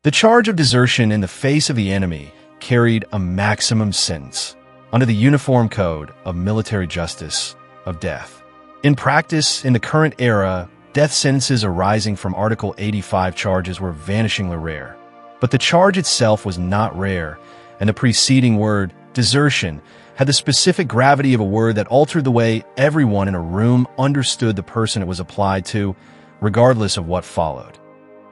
The charge of desertion in the face of the enemy carried a maximum sentence under the Uniform Code of Military Justice of death. In practice, in the current era, death sentences arising from Article 85 charges were vanishingly rare. But the charge itself was not rare, and the preceding word, desertion, had the specific gravity of a word that altered the way everyone in a room understood the person it was applied to, regardless of what followed.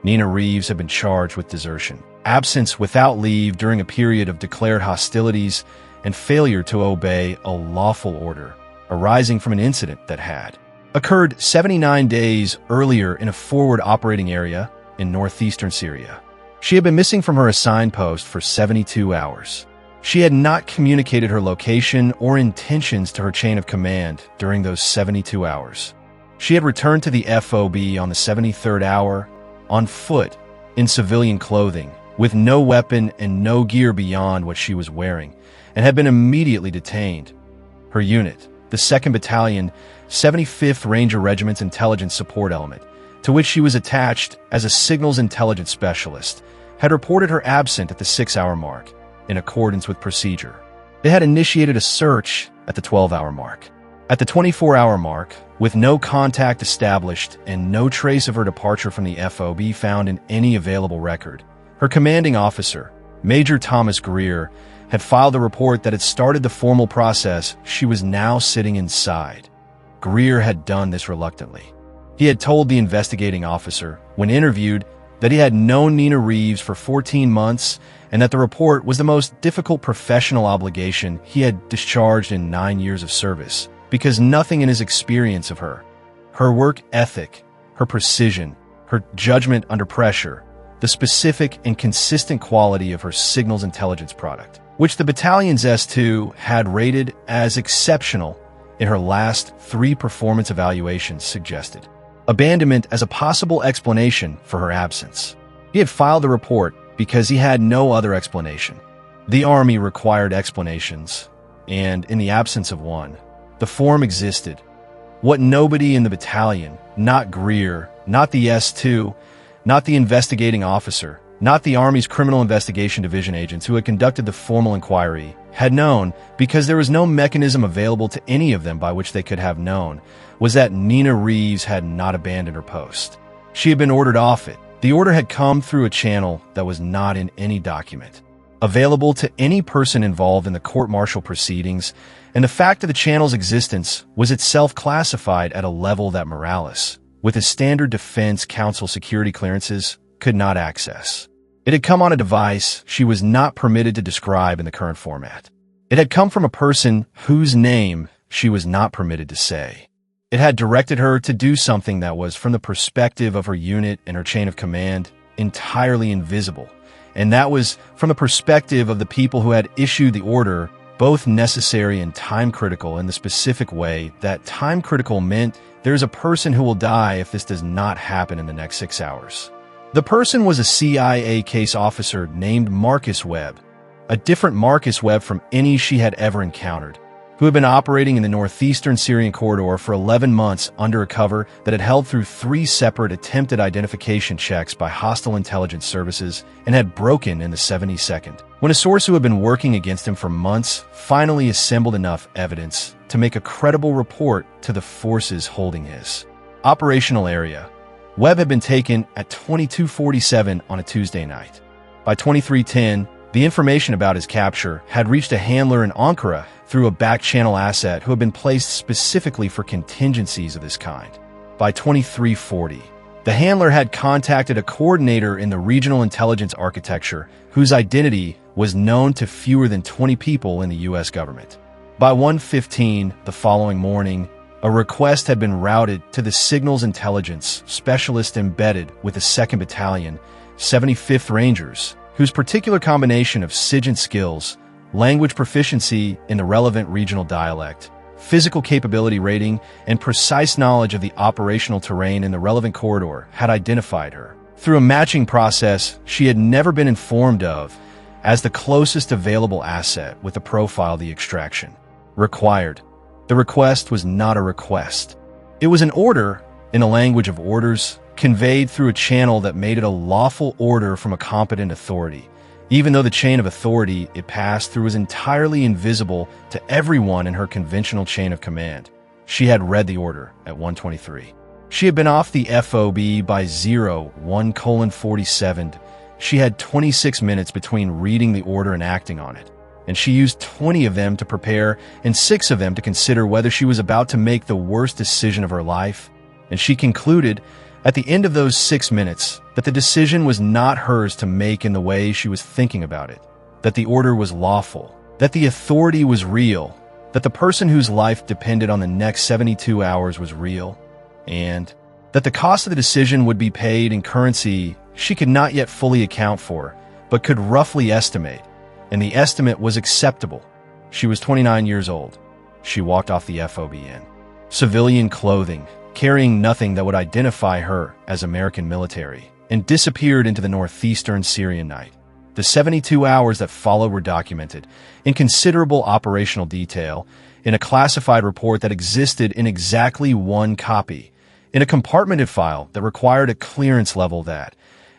Nina Reeves had been charged with desertion, absence without leave during a period of declared hostilities, and failure to obey a lawful order arising from an incident that had occurred 79 days earlier in a forward operating area in northeastern Syria. She had been missing from her assigned post for 72 hours. She had not communicated her location or intentions to her chain of command during those 72 hours. She had returned to the FOB on the 73rd hour, on foot, in civilian clothing, with no weapon and no gear beyond what she was wearing, and had been immediately detained. Her unit, the 2nd Battalion, 75th Ranger Regiment's Intelligence Support Element, to which she was attached as a signals intelligence specialist, had reported her absent at the 6-hour mark, in accordance with procedure. They had initiated a search at the 12-hour mark. At the 24-hour mark, with no contact established and no trace of her departure from the FOB found in any available record, her commanding officer, Major Thomas Greer, had filed a report that had started the formal process she was now sitting inside. Greer had done this reluctantly. He had told the investigating officer, when interviewed, that he had known Nina Reeves for 14 months and that the report was the most difficult professional obligation he had discharged in 9 years of service, because nothing in his experience of her, her work ethic, her precision, her judgment under pressure, the specific and consistent quality of her signals intelligence product, which the battalion's S2 had rated as exceptional in her last 3 performance evaluations, suggested abandonment as a possible explanation for her absence. He had filed the report because he had no other explanation. The Army required explanations, and in the absence of one, the form existed. What nobody in the battalion, not Greer, not the S2, not the investigating officer, not the Army's Criminal Investigation Division agents who had conducted the formal inquiry, had known, because there was no mechanism available to any of them by which they could have known, was that Nina Reeves had not abandoned her post. She had been ordered off it. The order had come through a channel that was not in any document available to any person involved in the court-martial proceedings, and the fact of the channel's existence was itself classified at a level that Morales, with his standard defense counsel security clearances, could not access. It had come on a device she was not permitted to describe in the current format. It had come from a person whose name she was not permitted to say. It had directed her to do something that was, from the perspective of her unit and her chain of command, entirely invisible. And that was, from the perspective of the people who had issued the order, both necessary and time-critical in the specific way that time-critical meant there's a person who will die if this does not happen in the next 6 hours. The person was a CIA case officer named Marcus Webb, a different Marcus Webb from any she had ever encountered, who had been operating in the northeastern Syrian corridor for 11 months under a cover that had held through 3 separate attempted identification checks by hostile intelligence services and had broken in the 72nd, when a source who had been working against him for months finally assembled enough evidence to make a credible report to the forces holding his operational area. Webb had been taken at 22:47 on a Tuesday night. By 23:10, the information about his capture had reached a handler in Ankara through a back-channel asset who had been placed specifically for contingencies of this kind. By 23:40, the handler had contacted a coordinator in the regional intelligence architecture whose identity was known to fewer than 20 people in the U.S. government. By 1:15 the following morning, a request had been routed to the signals intelligence specialist embedded with the 2nd Battalion, 75th Rangers, whose particular combination of SIGINT skills, language proficiency in the relevant regional dialect, physical capability rating, and precise knowledge of the operational terrain in the relevant corridor had identified her, through a matching process she had never been informed of, as the closest available asset with the profile the extraction required. The request was not a request. It was an order, in the language of orders, conveyed through a channel that made it a lawful order from a competent authority, even though the chain of authority it passed through was entirely invisible to everyone in her conventional chain of command. She had read the order at 1:23. She had been off the FOB by 01:47. She had 26 minutes between reading the order and acting on it, and she used 20 of them to prepare and 6 of them to consider whether she was about to make the worst decision of her life. And she concluded at the end of those 6 minutes that the decision was not hers to make in the way she was thinking about it, that the order was lawful, that the authority was real, that the person whose life depended on the next 72 hours was real, and that the cost of the decision would be paid in currency she could not yet fully account for, but could roughly estimate, and the estimate was acceptable. She was 29 years old. She walked off the FOB in civilian clothing, carrying nothing that would identify her as American military, and disappeared into the northeastern Syrian night. The 72 hours that followed were documented in considerable operational detail in a classified report that existed in exactly one copy, in a compartmented file that required a clearance level that,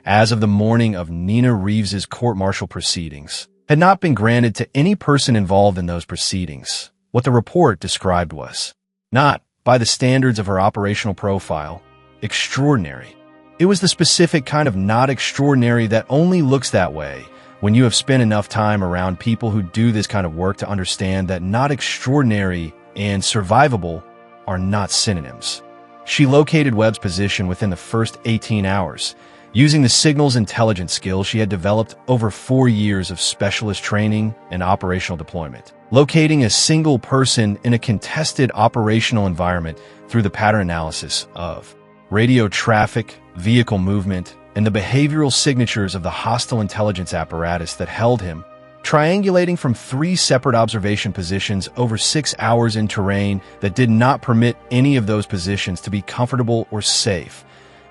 as of the morning of Nina Reeves's court-martial proceedings, had not been granted to any person involved in those proceedings. What the report described was, not by the standards of her operational profile, extraordinary. It was the specific kind of not extraordinary that only looks that way when you have spent enough time around people who do this kind of work to understand that not extraordinary and survivable are not synonyms. She located Webb's position within the first 18 hours, using the signals intelligence skills she had developed over 4 years of specialist training and operational deployment. Locating a single person in a contested operational environment through the pattern analysis of radio traffic, vehicle movement, and the behavioral signatures of the hostile intelligence apparatus that held him, triangulating from 3 separate observation positions over 6 hours in terrain that did not permit any of those positions to be comfortable or safe.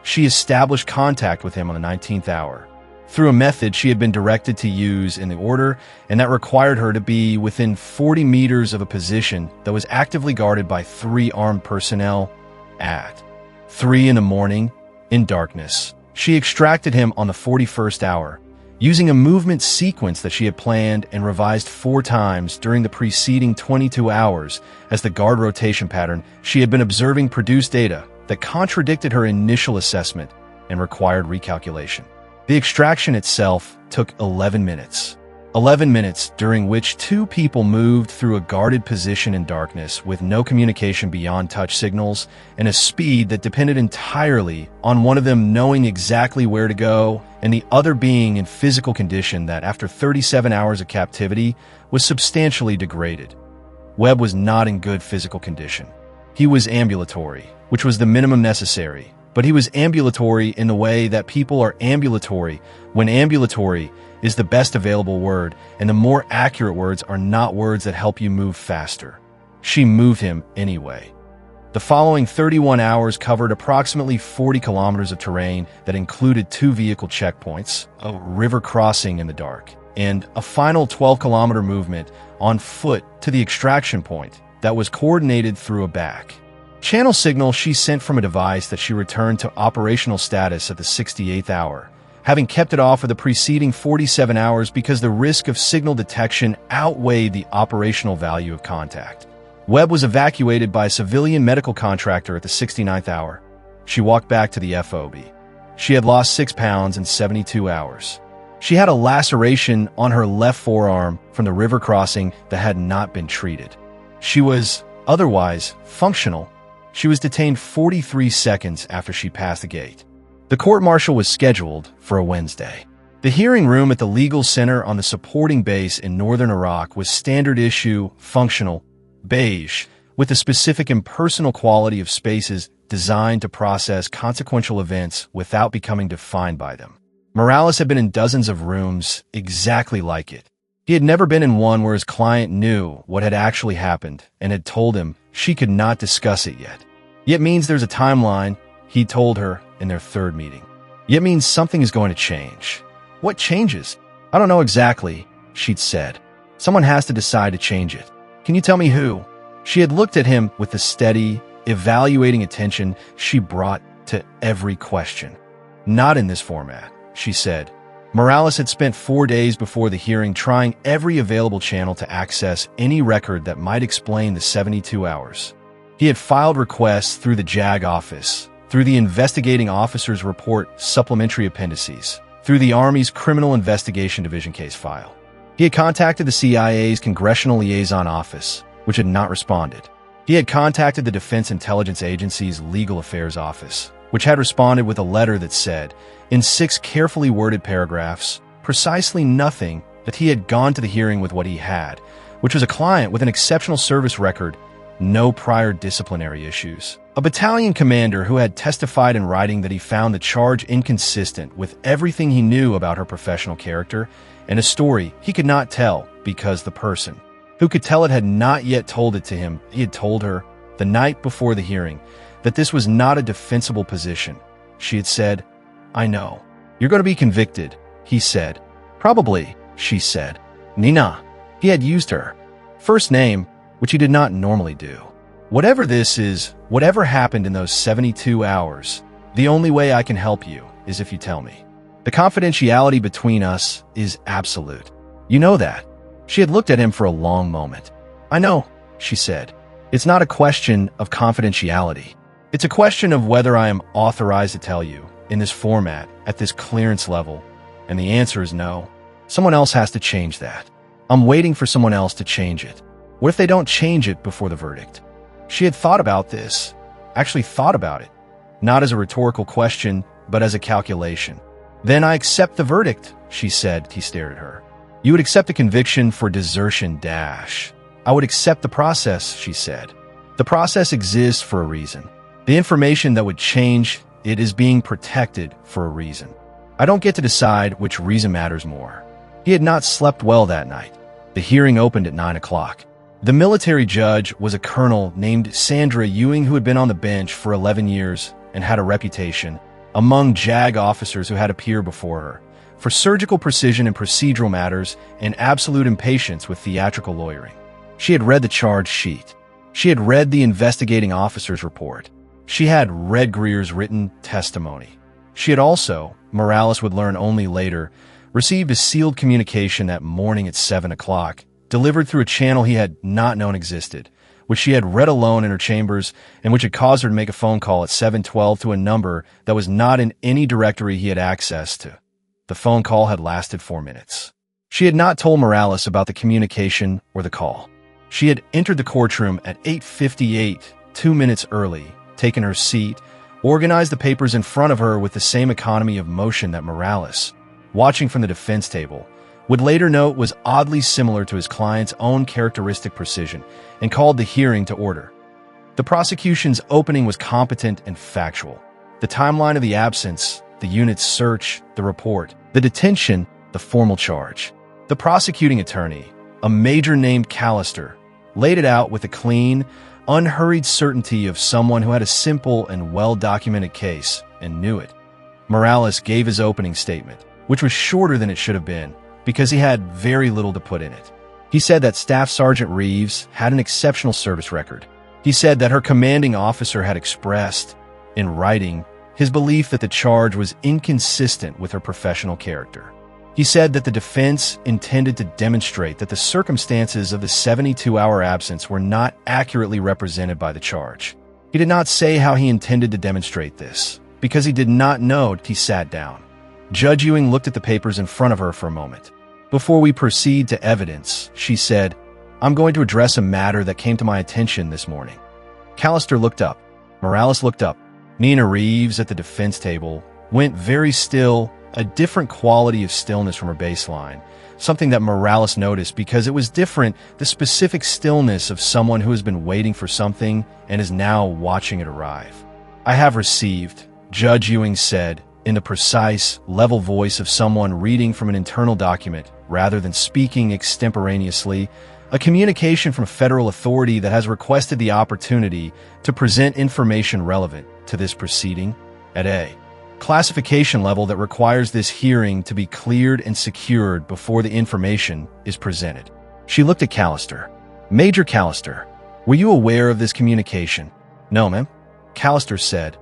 She established contact with him on the 19th hour through a method she had been directed to use in the order, and that required her to be within 40 meters of a position that was actively guarded by 3 armed personnel at 3 in the morning, in darkness. She extracted him on the 41st hour, using a movement sequence that she had planned and revised 4 times during the preceding 22 hours as the guard rotation pattern she had been observing produced data that contradicted her initial assessment and required recalculation. The extraction itself took 11 minutes. 11 minutes during which 2 people moved through a guarded position in darkness with no communication beyond touch signals and a speed that depended entirely on one of them knowing exactly where to go and the other being in physical condition that, after 37 hours of captivity, was substantially degraded. Webb was not in good physical condition. He was ambulatory, which was the minimum necessary, but he was ambulatory in the way that people are ambulatory when ambulatory is the best available word, and the more accurate words are not words that help you move faster. She moved him anyway. The following 31 hours covered approximately 40 kilometers of terrain that included 2 vehicle checkpoints, a river crossing in the dark, and a final 12-kilometer movement on foot to the extraction point that was coordinated through a back channel signal she sent from a device that she returned to operational status at the 68th hour, having kept it off for the preceding 47 hours because the risk of signal detection outweighed the operational value of contact. Webb was evacuated by a civilian medical contractor at the 69th hour. She walked back to the FOB. She had lost 6 pounds in 72 hours. She had a laceration on her left forearm from the river crossing that had not been treated. She was otherwise functional. She was detained 43 seconds after she passed the gate. The court-martial was scheduled for a Wednesday. The hearing room at the legal center on the supporting base in northern Iraq was standard issue, functional, beige, with a specific impersonal quality of spaces designed to process consequential events without becoming defined by them. Morales had been in dozens of rooms exactly like it. He had never been in one where his client knew what had actually happened and had told him she could not discuss it yet. Yet means there's a timeline, he told her in their 3rd meeting. Yet means something is going to change. What changes? I don't know exactly, she'd said. Someone has to decide to change it. Can you tell me who? She had looked at him with the steady, evaluating attention she brought to every question. Not in this format, she said. Morales had spent 4 days before the hearing trying every available channel to access any record that might explain the 72 hours. He had filed requests through the JAG office, through the investigating officer's report supplementary appendices, through the Army's Criminal Investigation Division case file. He had contacted the CIA's Congressional Liaison Office, which had not responded. He had contacted the Defense Intelligence Agency's Legal Affairs Office, which had responded with a letter that said, in 6 carefully worded paragraphs, precisely nothing, that he had gone to the hearing with what he had, which was a client with an exceptional service record, no prior disciplinary issues. A battalion commander who had testified in writing that he found the charge inconsistent with everything he knew about her professional character, and a story he could not tell because the person who could tell it had not yet told it to him. He had told her, the night before the hearing, that this was not a defensible position. She had said, I know. You're going to be convicted, he said. Probably, she said. Nina. He had used her first name, which he did not normally do. Whatever this is, whatever happened in those 72 hours, the only way I can help you is if you tell me. The confidentiality between us is absolute. You know that. She had looked at him for a long moment. I know, she said. It's not a question of confidentiality. It's a question of whether I am authorized to tell you, in this format, at this clearance level, and the answer is no. Someone else has to change that. I'm waiting for someone else to change it. What if they don't change it before the verdict? She had thought about this, actually thought about it, not as a rhetorical question, but as a calculation. Then I accept the verdict, she said. He stared at her. You would accept a conviction for desertion dash. I would accept the process, she said. The process exists for a reason. The information that would change it is being protected for a reason. I don't get to decide which reason matters more. He had not slept well that night. The hearing opened at 9 o'clock. The military judge was a colonel named Sandra Ewing who had been on the bench for 11 years and had a reputation among JAG officers who had appeared before her for surgical precision in procedural matters and absolute impatience with theatrical lawyering. She had read the charge sheet. She had read the investigating officer's report. She had read Greer's written testimony. She had also, Morales would learn only later, received a sealed communication that morning at 7 o'clock, delivered through a channel he had not known existed, which she had read alone in her chambers and which had caused her to make a phone call at 7:12 to a number that was not in any directory he had access to. The phone call had lasted 4 minutes. She had not told Morales about the communication or the call. She had entered the courtroom at 8:58, 2 minutes early, taken her seat, organized the papers in front of her with the same economy of motion that Morales, watching from the defense table, would later note was oddly similar to his client's own characteristic precision, and called the hearing to order. The prosecution's opening was competent and factual. The timeline of the absence, the unit's search, the report, the detention, the formal charge. The prosecuting attorney, a major named Callister, laid it out with a clean, unhurried certainty of someone who had a simple and well-documented case and knew it. Morales gave his opening statement, which was shorter than it should have been, because he had very little to put in it. He said that Staff Sergeant Reeves had an exceptional service record. He said that her commanding officer had expressed, in writing, his belief that the charge was inconsistent with her professional character. He said that the defense intended to demonstrate that the circumstances of the 72-hour absence were not accurately represented by the charge. He did not say how he intended to demonstrate this, because he did not know. He sat down. Judge Ewing looked at the papers in front of her for a moment. Before we proceed to evidence, she said, I'm going to address a matter that came to my attention this morning. Callister looked up. Morales looked up. Nina Reeves at the defense table went very still, a different quality of stillness from her baseline, something that Morales noticed because it was different, the specific stillness of someone who has been waiting for something and is now watching it arrive. I have received, Judge Ewing said, in the precise, level voice of someone reading from an internal document rather than speaking extemporaneously, a communication from federal authority that has requested the opportunity to present information relevant to this proceeding at a classification level that requires this hearing to be cleared and secured before the information is presented. She looked at Callister. Major Callister, were you aware of this communication? No, ma'am. Callister said.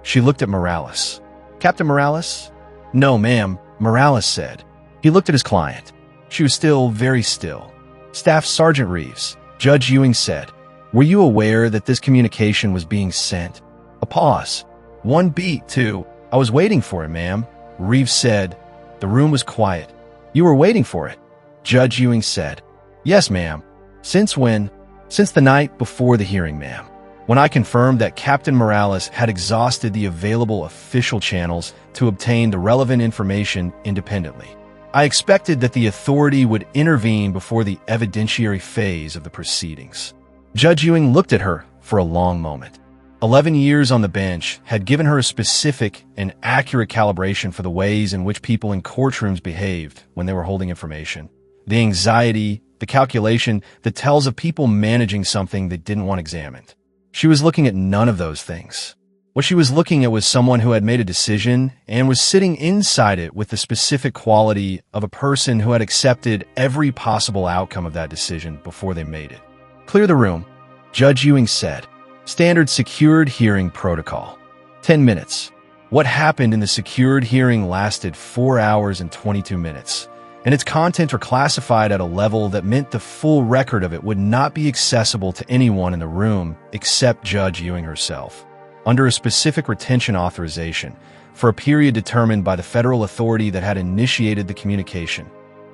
She looked at Morales. "Captain Morales?" "No, ma'am," Morales said. He looked at his client. She was still very still. "Staff Sergeant Reeves," Judge Ewing said. "Were you aware that this communication was being sent?" A pause. "1 beat, 2. I was waiting for it, ma'am," Reeves said. The room was quiet. "You were waiting for it?" Judge Ewing said. "Yes, ma'am." "Since when?" "Since the night before the hearing, ma'am, when I confirmed that Captain Morales had exhausted the available official channels to obtain the relevant information independently. I expected that the authority would intervene before the evidentiary phase of the proceedings." Judge Ewing looked at her for a long moment. 11 years on the bench had given her a specific and accurate calibration for the ways in which people in courtrooms behaved when they were holding information. The anxiety, the calculation, the tells of people managing something they didn't want examined. She was looking at none of those things. What she was looking at was someone who had made a decision and was sitting inside it with the specific quality of a person who had accepted every possible outcome of that decision before they made it. "Clear the room," Judge Ewing said. "Standard secured hearing protocol. 10 minutes. What happened in the secured hearing lasted 4 hours and 22 minutes, and its contents were classified at a level that meant the full record of it would not be accessible to anyone in the room except Judge Ewing herself, under a specific retention authorization for a period determined by the federal authority that had initiated the communication.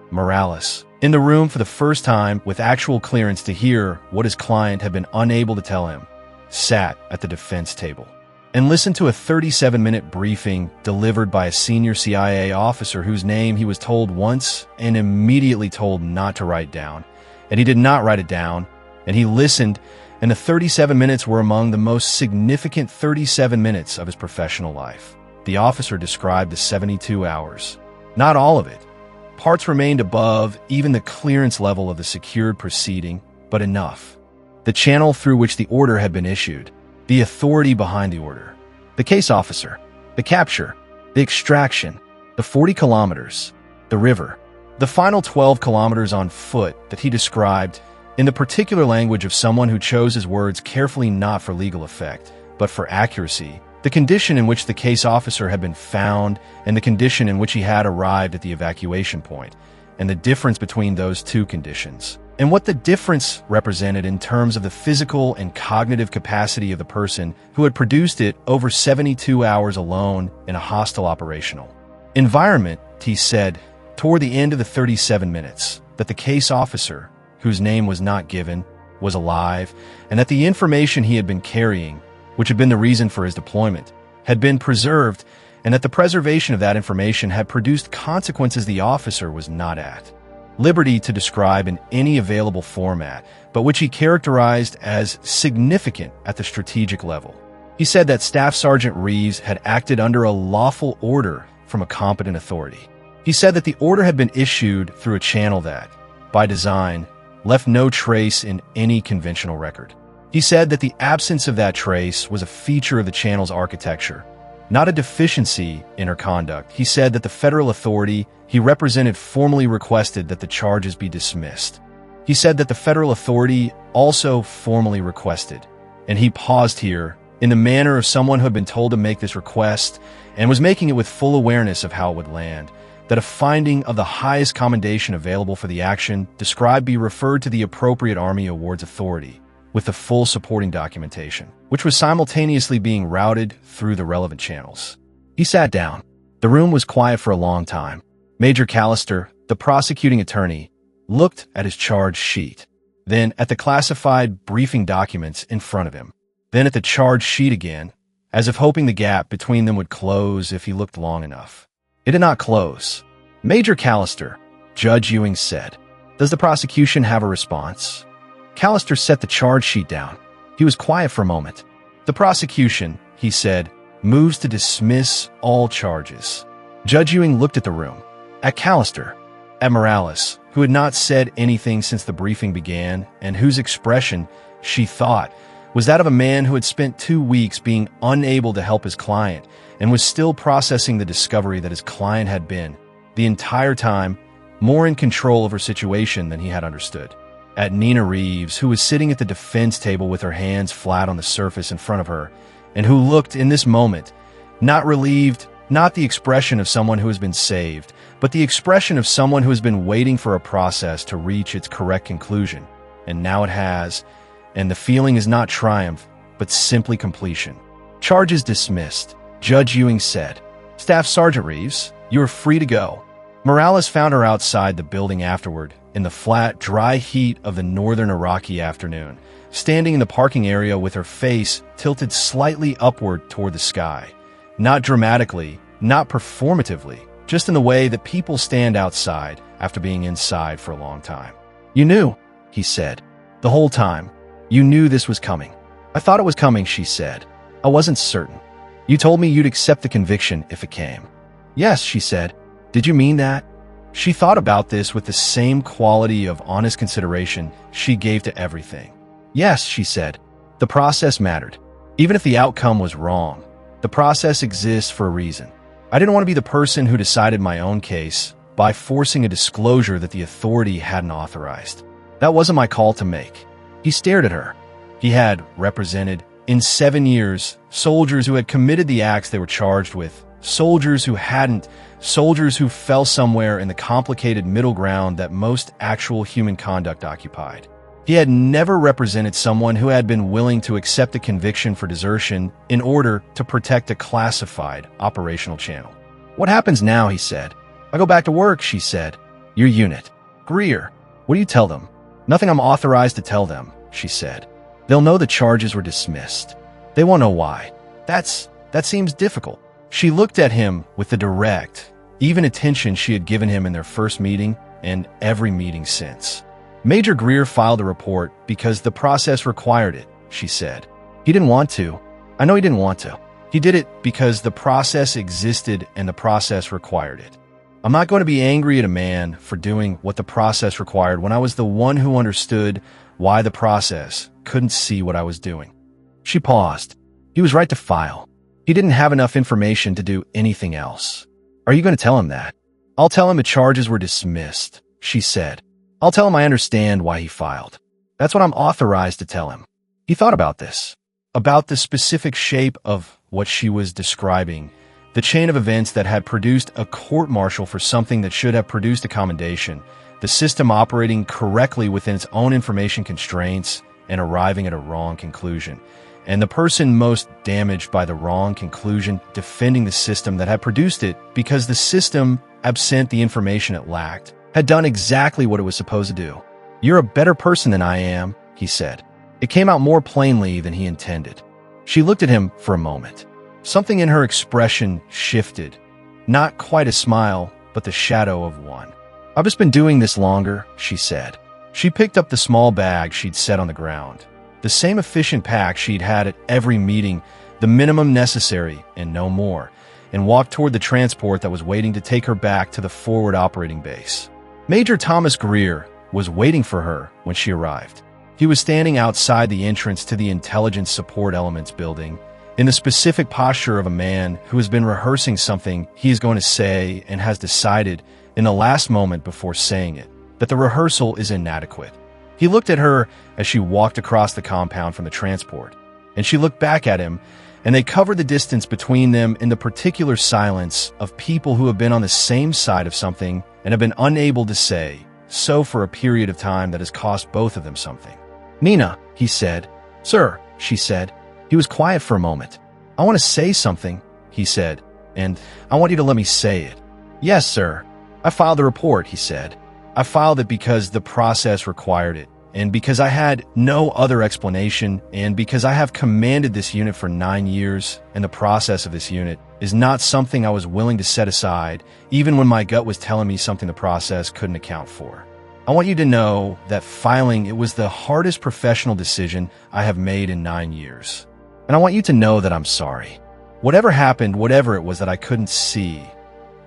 Morales, in the room for the first time with actual clearance to hear what his client had been unable to tell him, sat at the defense table and listened to a 37-minute briefing delivered by a senior CIA officer whose name he was told once and immediately told not to write down. And he did not write it down, and he listened, and the 37 minutes were among the most significant 37 minutes of his professional life. The officer described the 72 hours. Not all of it. Parts remained above even the clearance level of the secured proceeding, but enough. The channel through which the order had been issued, the authority behind the order, the case officer, the capture, the extraction, the 40 kilometers, the river, the final 12 kilometers on foot that he described in the particular language of someone who chose his words carefully, not for legal effect, but for accuracy, the condition in which the case officer had been found and the condition in which he had arrived at the evacuation point, and the difference between those two conditions, and what the difference represented in terms of the physical and cognitive capacity of the person who had produced it over 72 hours alone in a hostile operational environment. He said, toward the end of the 37 minutes, that the case officer, whose name was not given, was alive, and that the information he had been carrying, which had been the reason for his deployment, had been preserved, and that the preservation of that information had produced consequences the officer was not at liberty to describe in any available format, but which he characterized as significant at the strategic level. He said that Staff Sergeant Reeves had acted under a lawful order from a competent authority. He said that the order had been issued through a channel that, by design, left no trace in any conventional record. He said that the absence of that trace was a feature of the channel's architecture, not a deficiency in her conduct. He said that the federal authority he represented formally requested that the charges be dismissed. He said that the federal authority also formally requested, and he paused here in the manner of someone who had been told to make this request and was making it with full awareness of how it would land, that a finding of the highest commendation available for the action described be referred to the appropriate Army Awards Authority, with the full supporting documentation, which was simultaneously being routed through the relevant channels. He sat down. The room was quiet for a long time. Major Callister, the prosecuting attorney, looked at his charge sheet, then at the classified briefing documents in front of him, then at the charge sheet again, as if hoping the gap between them would close if he looked long enough. It did not close. "Major Callister," Judge Ewing said, "does the prosecution have a response?" Callister set the charge sheet down. He was quiet for a moment. "The prosecution," he said, "moves to dismiss all charges." Judge Ewing looked at the room, at Callister, at Morales, who had not said anything since the briefing began and whose expression, she thought, was that of a man who had spent 2 weeks being unable to help his client and was still processing the discovery that his client had been, the entire time, more in control of her situation than he had understood. At Nina Reeves, who was sitting at the defense table with her hands flat on the surface in front of her, and who looked in this moment Not relieved, not the expression of someone who has been saved, but the expression of someone who has been waiting for a process to reach its correct conclusion. And now it has, and the feeling is not triumph, but simply completion. Charges dismissed. Judge Ewing said, "Staff Sergeant Reeves, you are free to go." Morales found her outside the building afterward, in the flat, dry heat of the northern Iraqi afternoon, standing in the parking area with her face tilted slightly upward toward the sky. Not dramatically, not performatively, just in the way that people stand outside after being inside for a long time. "You knew," he said. "The whole time. You knew this was coming." "I thought it was coming," she said. "I wasn't certain. You told me you'd accept the conviction if it came." "Yes," she said. "Did you mean that?" She thought about this with the same quality of honest consideration she gave to everything. "Yes," she said. "The process mattered. Even if the outcome was wrong, the process exists for a reason. I didn't want to be the person who decided my own case by forcing a disclosure that the authority hadn't authorized. That wasn't my call to make." He stared at her. He had represented, in 7 years, soldiers who had committed the acts they were charged with, soldiers who hadn't, soldiers who fell somewhere in the complicated middle ground that most actual human conduct occupied. He had never represented someone who had been willing to accept a conviction for desertion in order to protect a classified operational channel. "What happens now?" he said. "I go back to work," she said. "Your unit." "Greer, what do you tell them?" "Nothing I'm authorized to tell them," she said. "They'll know the charges were dismissed. They won't know why. That seems difficult." She looked at him with the direct, even attention she had given him in their first meeting and every meeting since. "Major Greer filed a report because the process required it," she said. "He didn't want to. I know he didn't want to. He did it because the process existed and the process required it. I'm not going to be angry at a man for doing what the process required when I was the one who understood why the process couldn't see what I was doing." She paused. "He was right to file. He didn't have enough information to do anything else." "Are you going to tell him that?" "I'll tell him the charges were dismissed," she said. "I'll tell him I understand why he filed. That's what I'm authorized to tell him." He thought about this, about the specific shape of what she was describing, the chain of events that had produced a court-martial for something that should have produced a commendation, the system operating correctly within its own information constraints and arriving at a wrong conclusion, and the person most damaged by the wrong conclusion defending the system that had produced it because the system, absent the information it lacked, had done exactly what it was supposed to do. "You're a better person than I am," he said. It came out more plainly than he intended. She looked at him for a moment. Something in her expression shifted. Not quite a smile, but the shadow of one. "I've just been doing this longer," she said. She picked up the small bag she'd set on the ground. The same efficient pack she'd had at every meeting, the minimum necessary and no more, and walked toward the transport that was waiting to take her back to the forward operating base. Major Thomas Greer was waiting for her when she arrived. He was standing outside the entrance to the Intelligence Support Elements building, in the specific posture of a man who has been rehearsing something he is going to say and has decided, in the last moment before saying it, that the rehearsal is inadequate. He looked at her as she walked across the compound from the transport, and she looked back at him, and they covered the distance between them in the particular silence of people who have been on the same side of something and have been unable to say so for a period of time that has cost both of them something. "Nina," he said. "Sir," she said. He was quiet for a moment. "I want to say something," he said, "and I want you to let me say it." "Yes, sir. I filed the report," he said. "I filed it because the process required it, and because I had no other explanation, and because I have commanded this unit for 9 years, and the process of this unit is not something I was willing to set aside, even when my gut was telling me something the process couldn't account for. I want you to know that filing it was the hardest professional decision I have made in 9 years. And I want you to know that I'm sorry. Whatever happened, whatever it was that I couldn't see,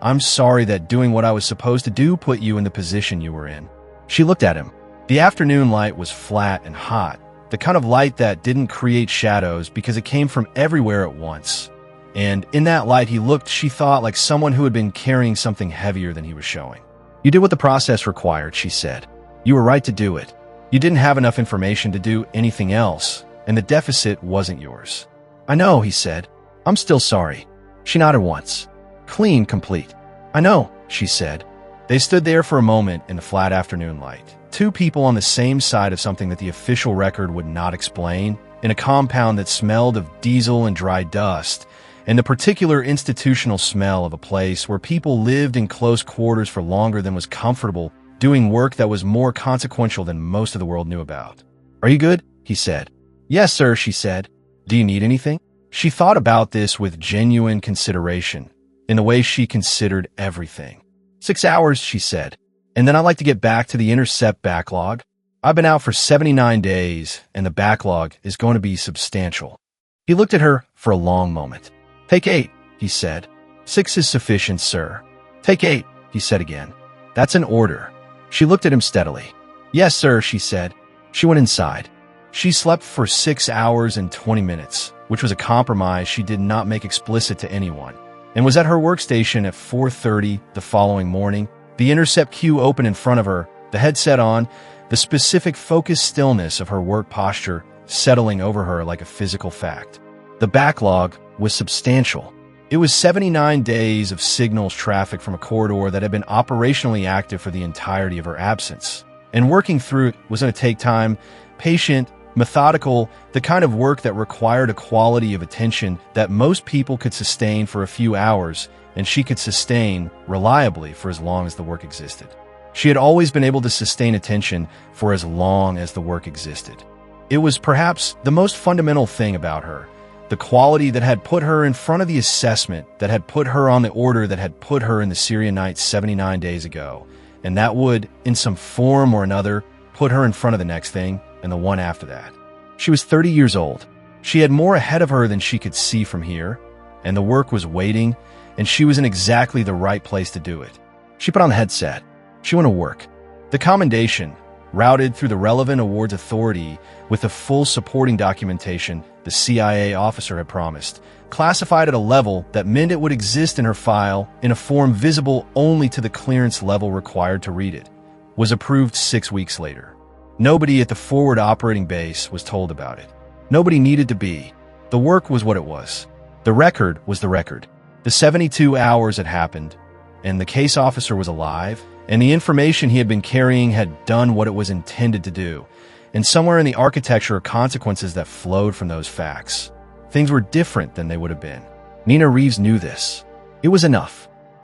I'm sorry that doing what I was supposed to do put you in the position you were in." She looked at him. The afternoon light was flat and hot, the kind of light that didn't create shadows because it came from everywhere at once. And in that light he looked, she thought, like someone who had been carrying something heavier than he was showing. "You did what the process required," she said. "You were right to do it. You didn't have enough information to do anything else, and the deficit wasn't yours." "I know," he said. "I'm still sorry." She nodded once. Clean, complete. I know, she said. They stood there for a moment in the flat afternoon light. Two people on the same side of something that the official record would not explain, in a compound that smelled of diesel and dry dust, and the particular institutional smell of a place where people lived in close quarters for longer than was comfortable, doing work that was more consequential than most of the world knew about. Are you good? He said. Yes, sir, she said. Do you need anything? She thought about this with genuine consideration, in the way she considered everything. 6 hours, she said. And then I'd like to get back to the intercept backlog. I've been out for 79 days, and the backlog is going to be substantial. He looked at her for a long moment. Take 8, he said. 6 is sufficient, sir. Take 8, he said again. That's an order. She looked at him steadily. Yes, sir, she said. She went inside. She slept for 6 hours and 20 minutes, which was a compromise she did not make explicit to anyone, and was at her workstation at 4:30 the following morning, the intercept queue open in front of her, the headset on, the specific focused stillness of her work posture settling over her like a physical fact. The backlog was substantial. It was 79 days of signals traffic from a corridor that had been operationally active for the entirety of her absence. And working through it was going to take time, patient, methodical, the kind of work that required a quality of attention that most people could sustain for a few hours, and she could sustain reliably for as long as the work existed. She had always been able to sustain attention for as long as the work existed. It was perhaps the most fundamental thing about her, the quality that had put her in front of the assessment, that had put her on the order that had put her in the Syrian night 79 days ago, and that would, in some form or another, put her in front of the next thing and the one after that. She was 30 years old. She had more ahead of her than she could see from here, and the work was waiting, and she was in exactly the right place to do it. She put on the headset. She went to work. The commendation, routed through the relevant awards authority with the full supporting documentation the CIA officer had promised, classified at a level that meant it would exist in her file in a form visible only to the clearance level required to read it, was approved 6 weeks later. Nobody at the forward operating base was told about it. Nobody needed to be. The work was what it was. The record was the record. The 72 hours had happened, and the case officer was alive, and the information he had been carrying had done what it was intended to do, and somewhere in the architecture are consequences that flowed from those facts. Things were different than they would have been. Nina Reeves knew this. It was enough.